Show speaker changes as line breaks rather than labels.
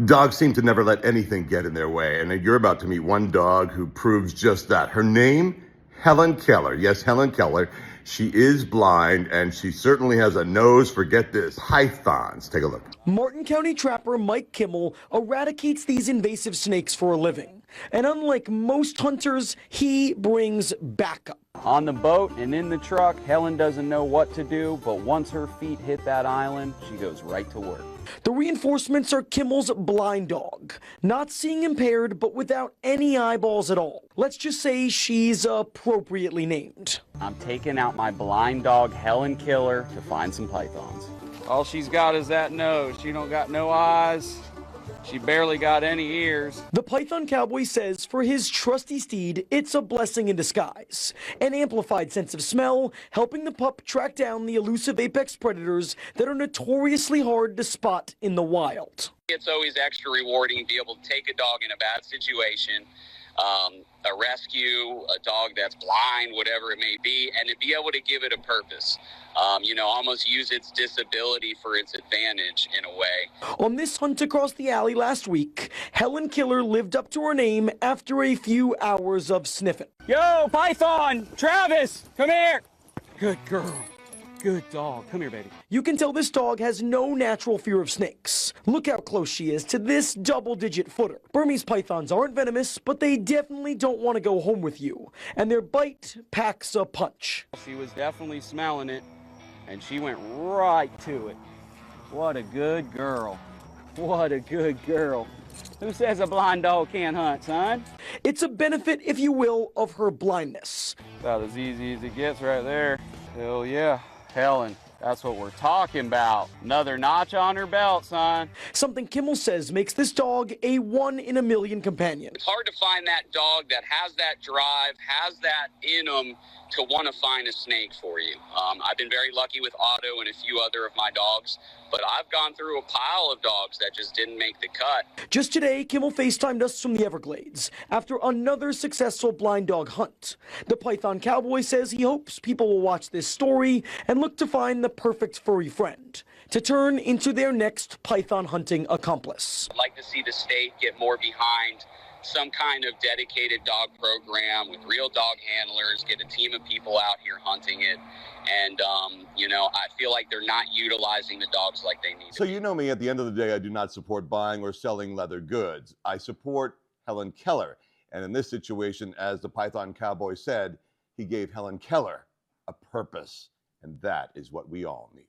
Dogs seem to never let anything get in their way, and you're about to meet one dog who proves just that. Her name, Helen Keller. Yes, Helen Keller. She is blind, and she certainly has a nose for, get this, pythons. Take a look.
Martin County trapper Mike Kimmel eradicates these invasive snakes for a living. And unlike most hunters, he brings backup.
On the boat and in the truck, Helen doesn't know what to do, but once her feet hit that island, she goes right to work.
The reinforcements are Kimmel's blind dog, not seeing impaired, but without any eyeballs at all. Let's just say she's appropriately named.
I'm taking out my blind dog, Helen Keller, to find some pythons. All she's got is that nose. She don't got no eyes. She barely got any ears.
The Python Cowboy says for his trusty steed, it's a blessing in disguise. An amplified sense of smell, helping the pup track down the elusive apex predators that are notoriously hard to spot in the wild.
It's always extra rewarding to be able to take a dog in a bad situation, a rescue, a dog that's blind, whatever it may be, and to be able to give it a purpose. Almost use its disability for its advantage in a way.
On this hunt across the alley last week, Helen Keller lived up to her name after a few hours of sniffing.
Yo, Python! Travis, come here! Good girl. Good dog. Come here, baby.
You can tell this dog has no natural fear of snakes. Look how close she is to this double-digit footer. Burmese pythons aren't venomous, but they definitely don't want to go home with you. And their bite packs a punch.
She was definitely smelling it, and she went right to it. What a good girl. What a good girl. Who says a blind dog can't hunt, son?
It's a benefit, if you will, of her blindness.
About as easy as it gets right there. Hell yeah. Helen, that's what we're talking about. Another notch on her belt, son.
Something Kimmel says makes this dog a 1 in a million companion.
It's hard to find that dog that has that drive, has that in them to want to find a snake for you. I've been very lucky with Otto and a few other of my dogs, but I've gone through a pile of dogs that just didn't make the cut.
Just today, Kimmel FaceTimed us from the Everglades after another successful blind dog hunt. The Python Cowboy says he hopes people will watch this story and look to find the perfect furry friend to turn into their next python hunting accomplice.
I'd like to see the state get more behind some kind of dedicated dog program with real dog handlers, get a team of people out here hunting it. And, I feel like they're not utilizing the dogs like they need to.
So you know me, at the end of the day, I do not support buying or selling leather goods. I support Helen Keller. And in this situation, as the Python Cowboy said, he gave Helen Keller a purpose. And that is what we all need.